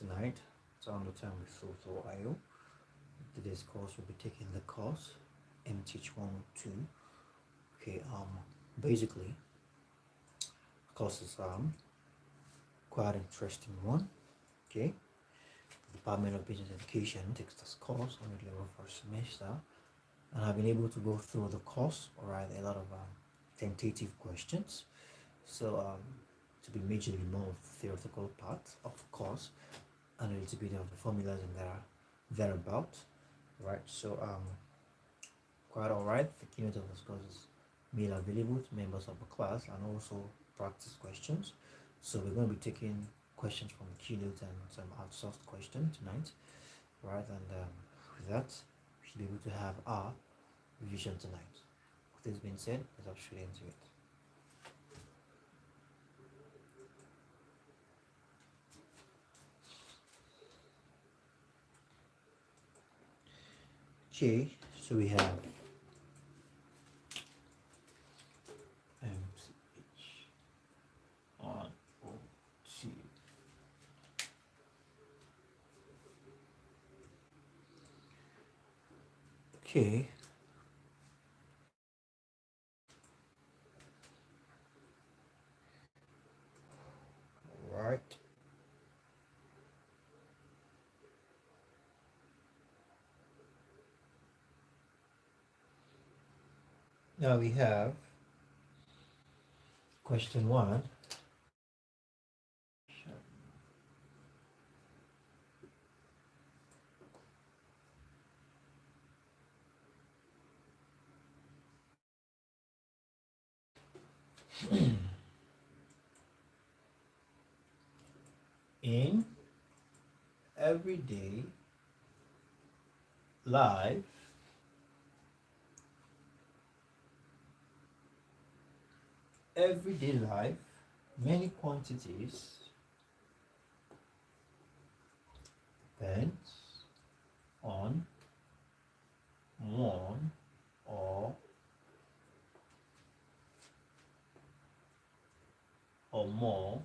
tonight. It's on the time with Soto IO. Today's course will be taking the course MTH102. Okay, basically, course is quite interesting one. Okay, the Department of Business Education takes this course on the level for semester, and I've been able to go through the course. Alright, a lot of tentative questions. So to be majorly more of the theoretical part of the course and a little bit of the formulas and thereabout. Right, so quite alright. The keynote of this course is made available to members of the class and also practice questions. So we're going to be taking questions from the keynote and some outsourced questions tonight, right? And with that, we should be able to have our revision tonight. With this being said, let's hop straight into it. Okay, so we have MTH102. Okay. Right. Now we have question 1. In everyday life, many quantities depends on one or more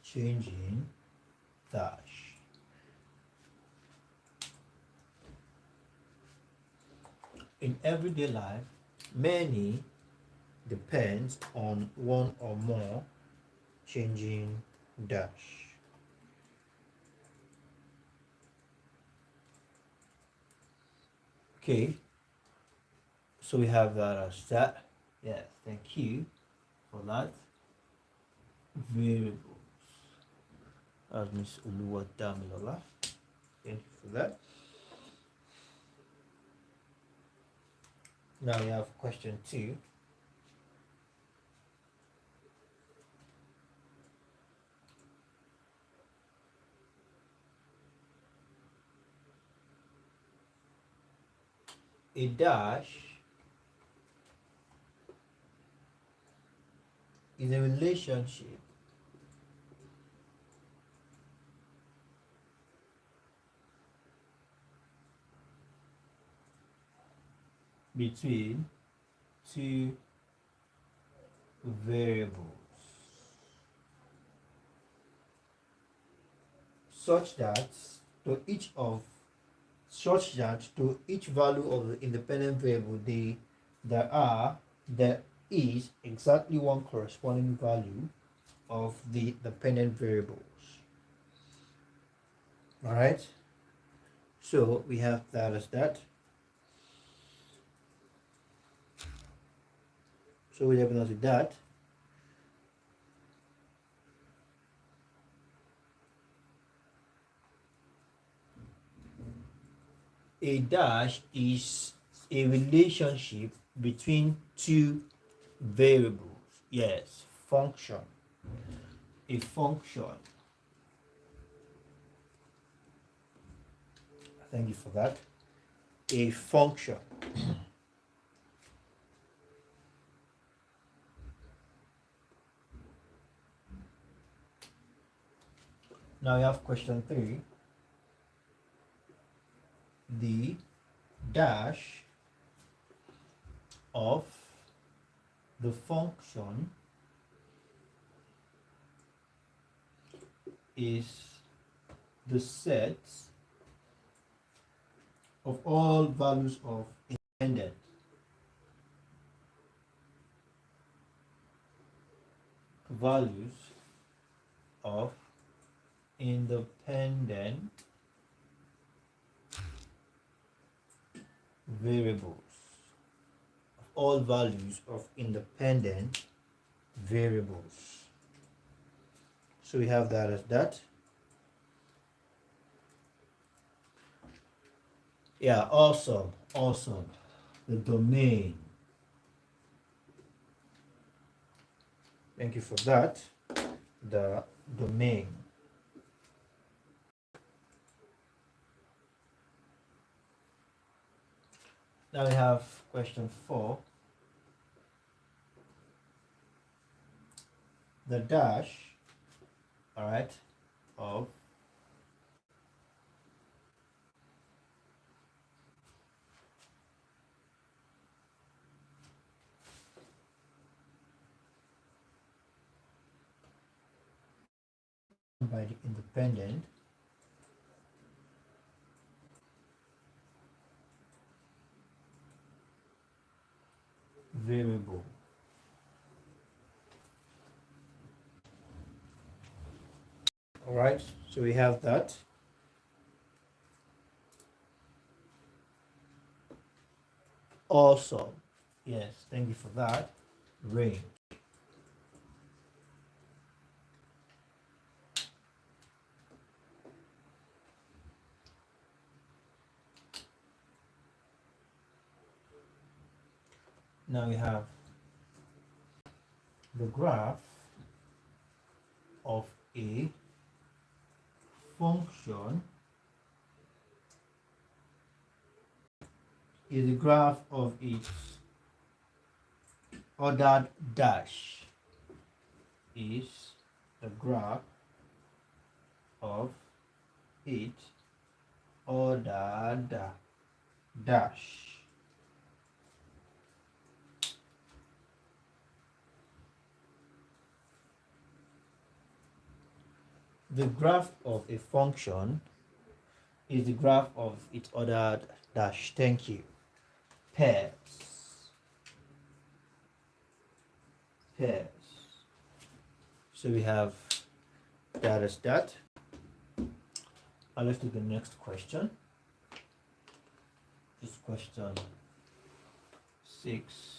changing dash. In everyday life, many depends on one or more changing dash. Okay, so we have that as that. Yes, thank you for that. Variables. As Miss Uluwa Damilola. Thank you for that. Now we have question 2. A dash is a relationship between two variables such that to each value of the independent variable there is exactly one corresponding value of the dependent variables. All right, so we have that as that. So we have another that. A dash is a relationship between two variables. Yes, function. A function. Thank you for that. A function. Now we have question 3. The dash of the function is the set of all values of independent values of independent variables, all values of independent variables. So we have that as that. Yeah, awesome, awesome. The domain. Thank you for that. The domain. Now we have question 4. The dash, all right, of by the independent variable. All right, so we have that. Awesome. Yes, thank you for that. Range. Now we have the graph of a function is the graph of its ordered dash is the graph of its ordered dash. The graph of a function is the graph of its ordered dash. Thank you. Pairs. Pairs. So we have that as that. Now let's do the next question. This question 6.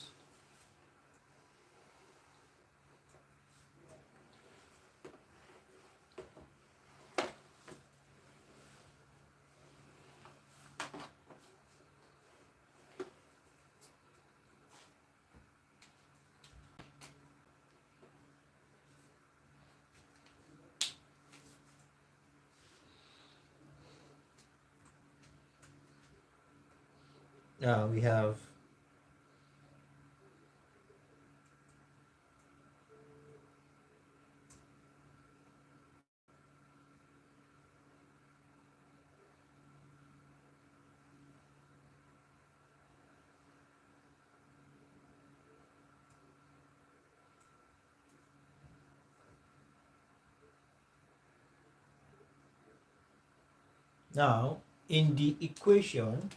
Now we have now in the equation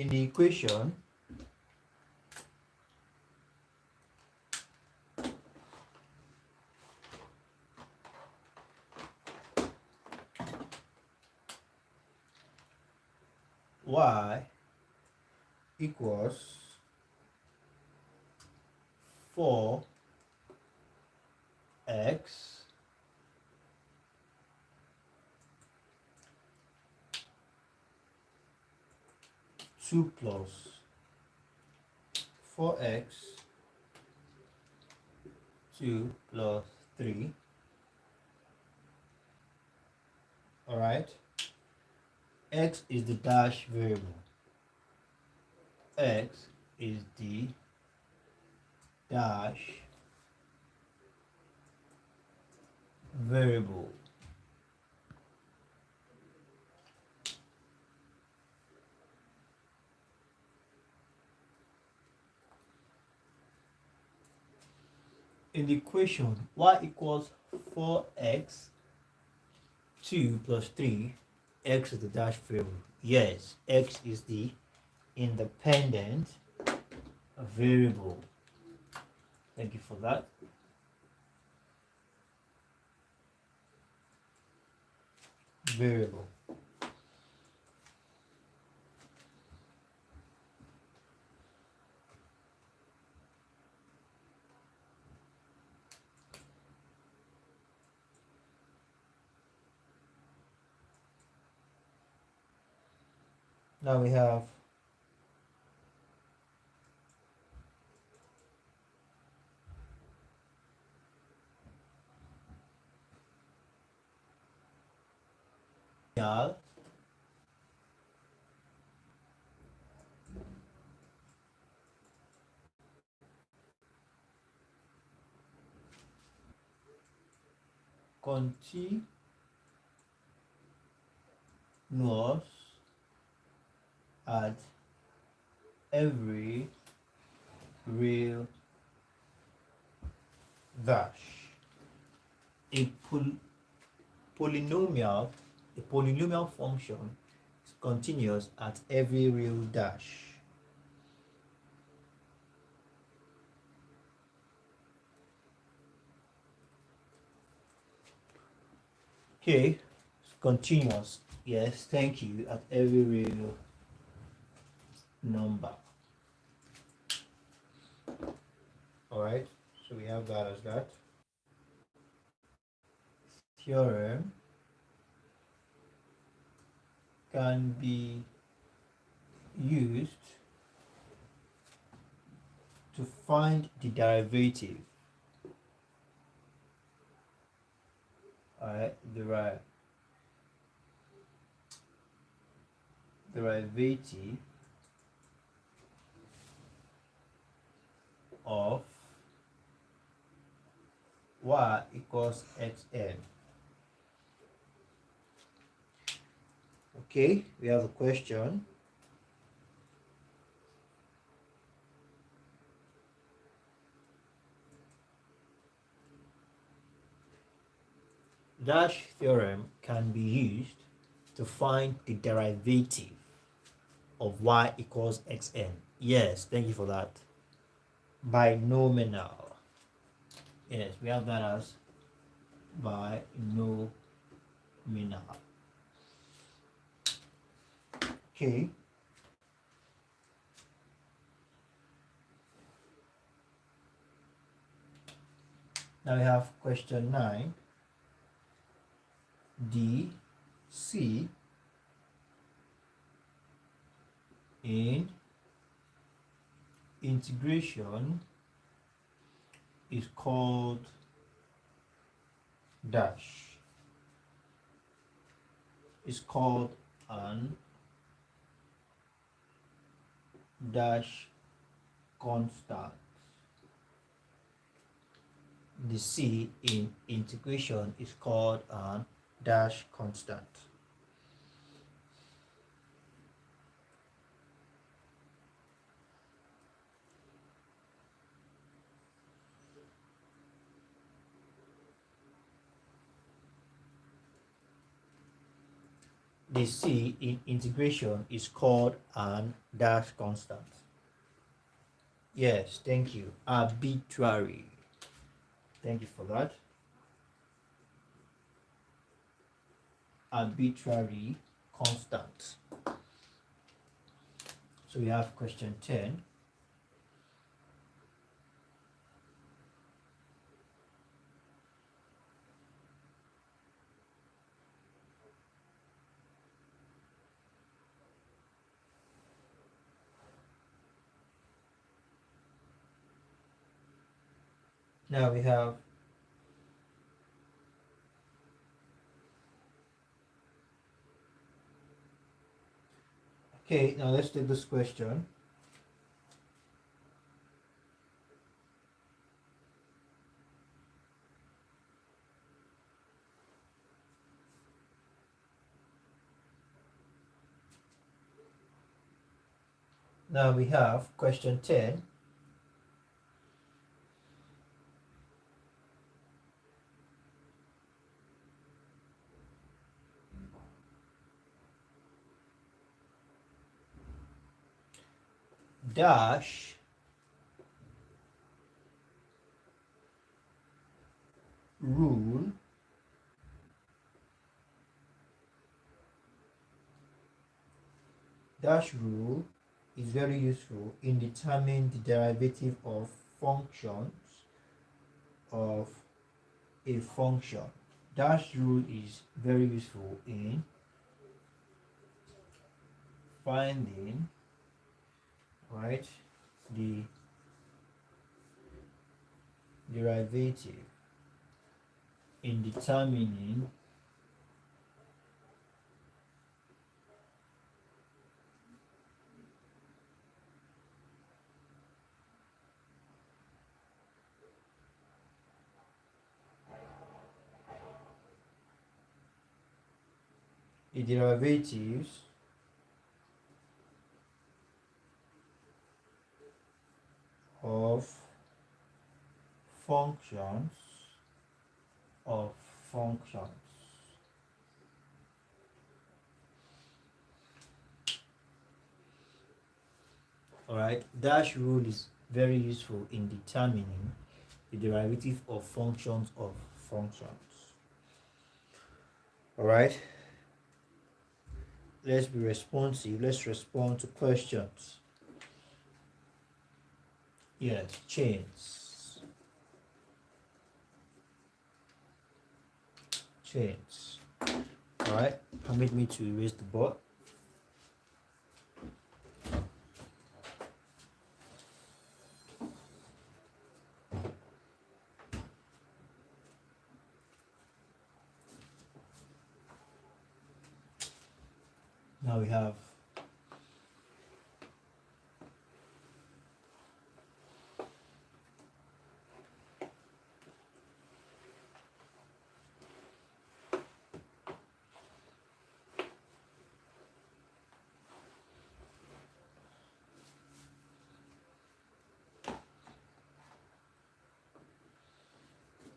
in the equation y equals 4x two plus 4x 2 plus 3. All right, x is the dash variable. X is the dash variable. in the equation y equals 4x 2 plus 3, x is the dash variable. Yes, x is the independent variable. Thank you for that. Variable. Now we have continuous at every real dash. A polynomial, a polynomial function is continuous at every real dash. Okay, continuous. Yes, thank you. At every real number. All right, so we have that as that. Theorem can be used to find the derivative. All right, derivative of y equals xn. Okay, we have a question. Dash theorem can be used to find the derivative of y equals xn. Yes, thank you for that. Binomial. Yes, we have that as binomial. Okay. Now we have question 9. D, C in integration is called dash. It's called an dash constant. The C in integration is called an dash constant. The C in integration is called an dash constant. Yes, thank you. Arbitrary. Thank you for that. Arbitrary constant. So we have question 10. Now we have okay, now let's take this question. Now we have question 10. dash rule is very useful in determining the derivative of functions of a function. Dash rule is very useful in finding, right, the derivative, in determining the derivatives of functions of functions. Alright, dash rule is very useful in determining the derivative of functions of functions. Alright, let's be responsive. Let's respond to questions. Yes, chains. Alright, permit me to erase the board. Now we have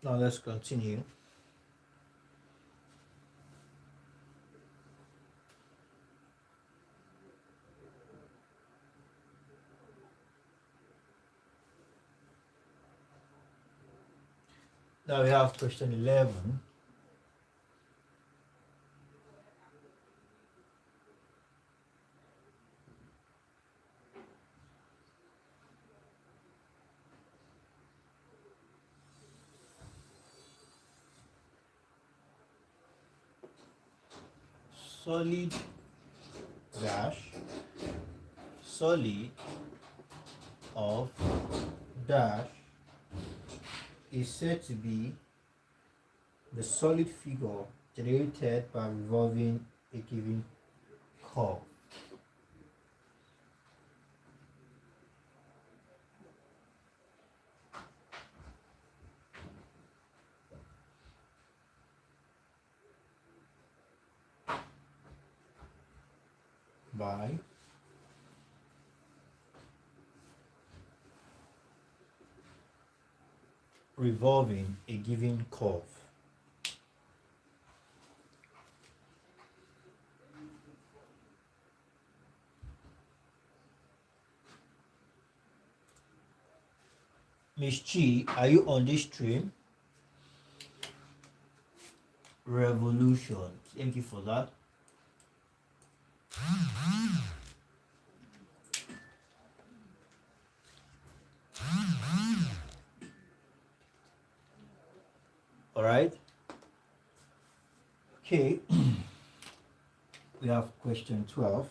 now let's continue. Now we have question 11. Solid of dash is said to be the solid figure generated by revolving a given curve. By revolving a given curve. Miss Chi, are you on this stream? Revolution. Thank you for that. All right. Okay. We have question 12.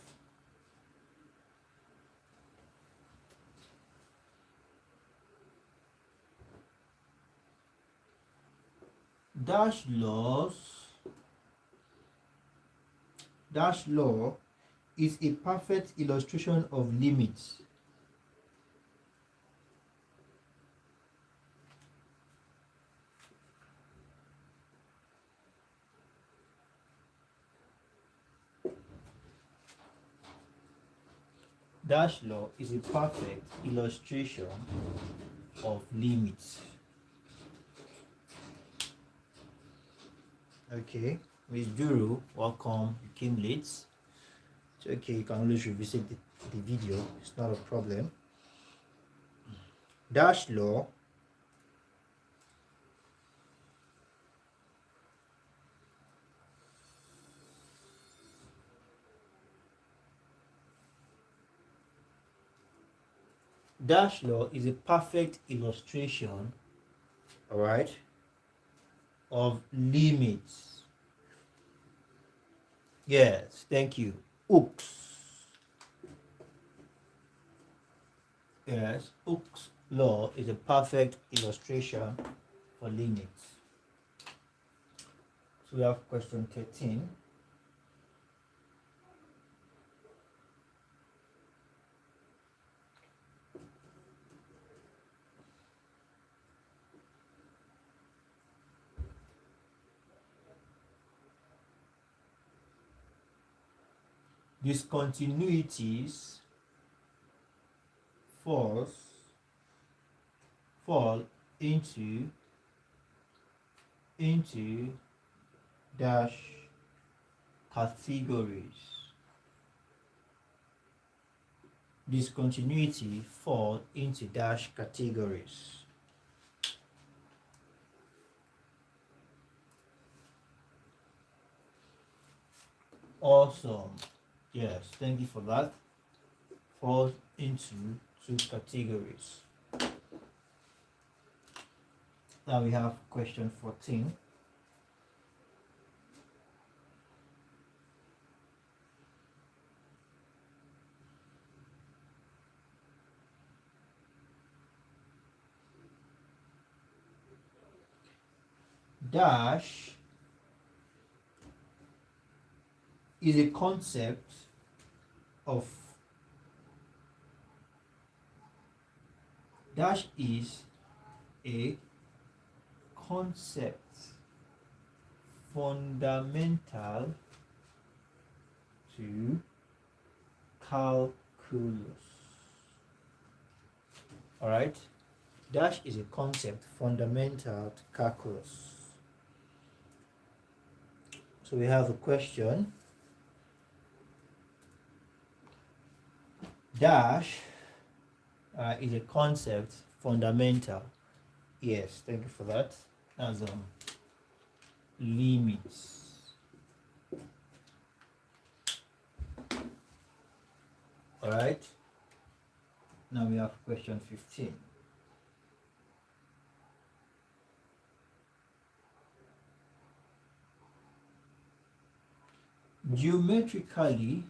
Dash law is a perfect illustration of limits. Dash law is a perfect illustration of limits. Okay, Miss Duru, welcome. You came late, okay, you can always revisit the video, it's not a problem. Dash law is a perfect illustration, all right, of limits. Yes, thank you. Hooke's. Yes, Hooke's law is a perfect illustration for limits. So we have question 13. Discontinuities fall into dash categories. Discontinuity fall into dash categories. Awesome. Yes, thank you for that. Falls into two categories. Now we have question 14. Dash is a concept of dash is a concept fundamental to calculus. All right, dash is a concept fundamental to calculus. So we have a question. Dash is a concept fundamental. Yes, thank you for that. As limits. All right. Now we have question 15. Geometrically,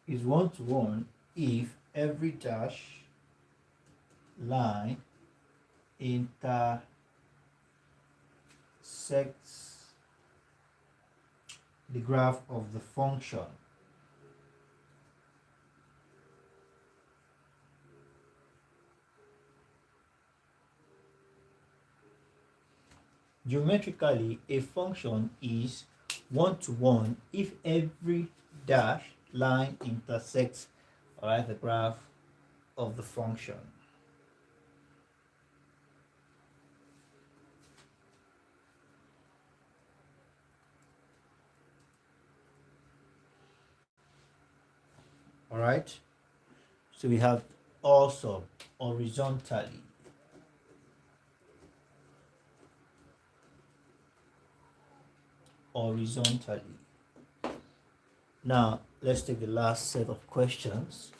is one-to-one if every dash line intersects the graph of the function. Geometrically, a function is one-to-one if every dash line intersects, all right, the graph of the function. All right, so we have also horizontally. Now let's take the last set of questions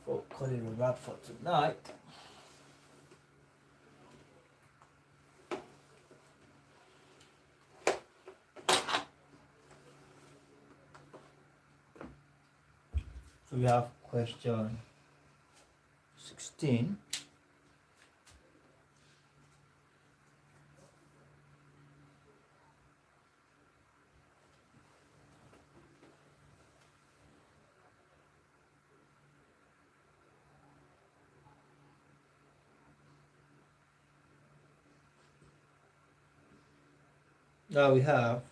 for calling a wrap for tonight. So we have question 16. Now we have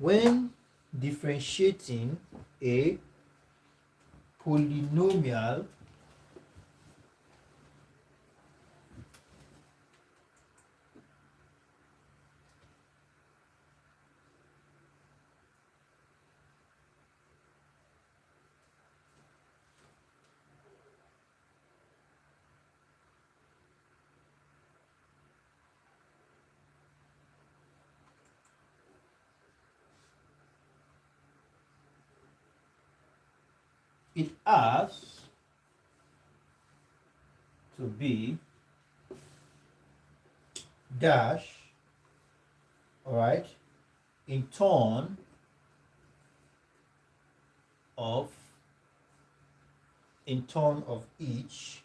When differentiating a polynomial, it has to be dash, all right, in turn of each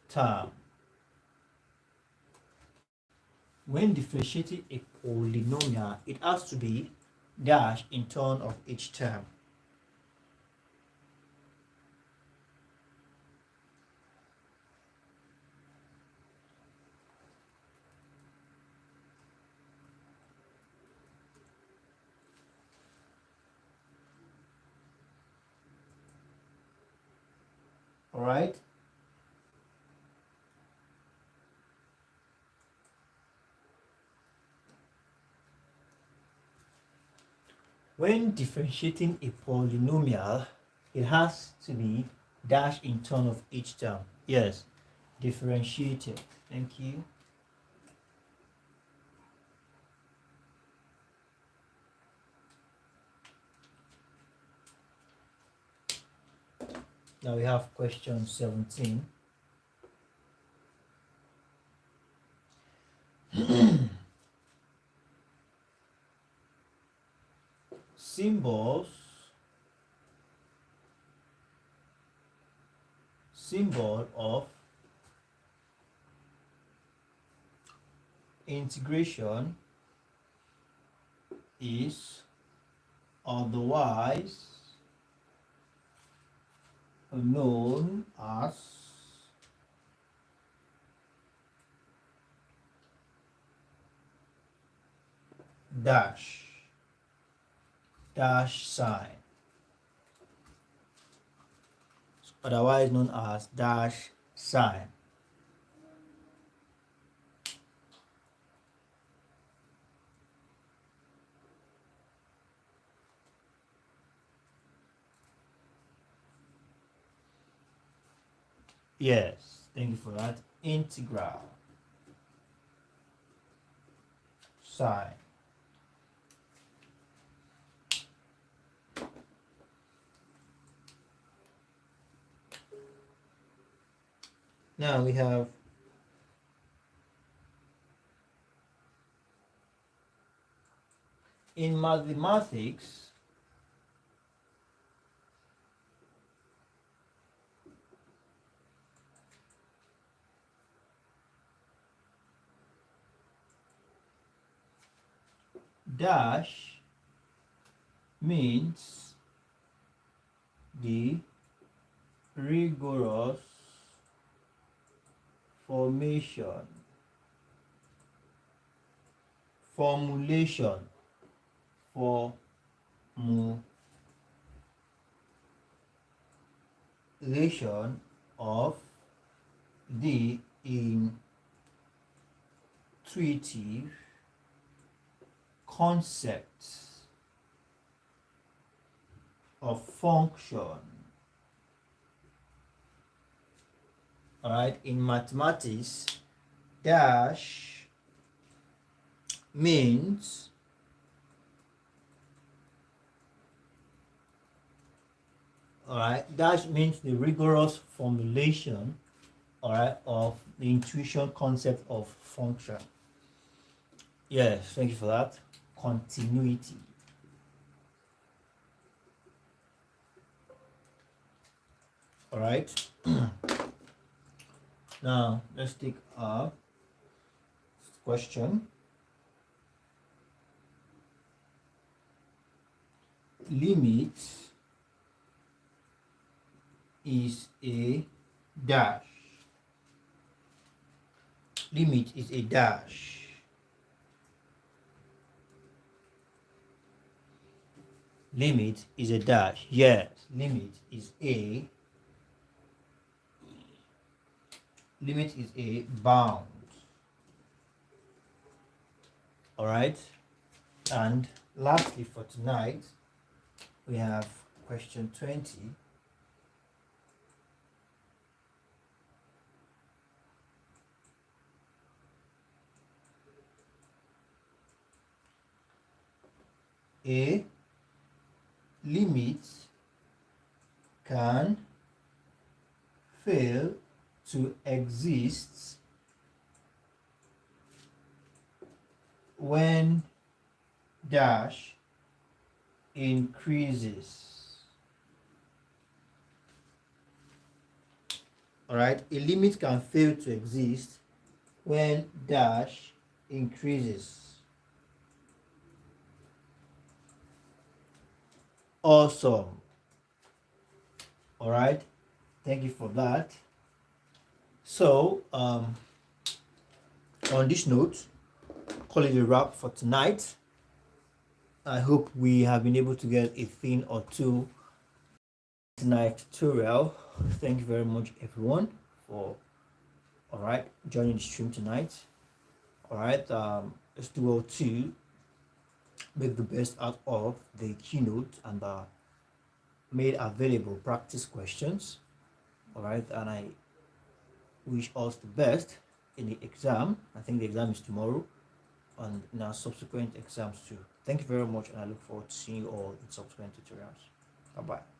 term. When differentiating a polynomial, it has to be dash in turn of each term. All right. When differentiating a polynomial, it has to be dash in turn of each term. Yes, differentiated. Thank you. Now we have question 17. Symbol of integration is otherwise known as dash sign, otherwise known as dash sign. Yes, thank you for that. Integral sign. Now we have in mathematics, dash means the rigorous formulation of the intuitive concepts of function. All right, in mathematics, dash means the rigorous formulation, all right, of the intuition concept of function. Yes, thank you for that. Continuity. All right. Now let's take a question. Limit is a dash. Limit is a dash. Limit is a dash. Yes, limit is a bound. All right. And lastly for tonight, we have question 20. A limit can fail to exist when dash increases. All right, a limit can fail to exist when dash increases. Awesome. All right, thank you for that. So on this note, call it a wrap for tonight. I hope we have been able to get a thing or two tonight tutorial. Thank you very much everyone for joining the stream tonight. All right, let's do all to make the best out of the keynote and made available practice questions. All right, and I wish us the best in the exam. I think the exam is tomorrow, and in our subsequent exams too. Thank you very much, and I look forward to seeing you all in subsequent tutorials. Bye bye.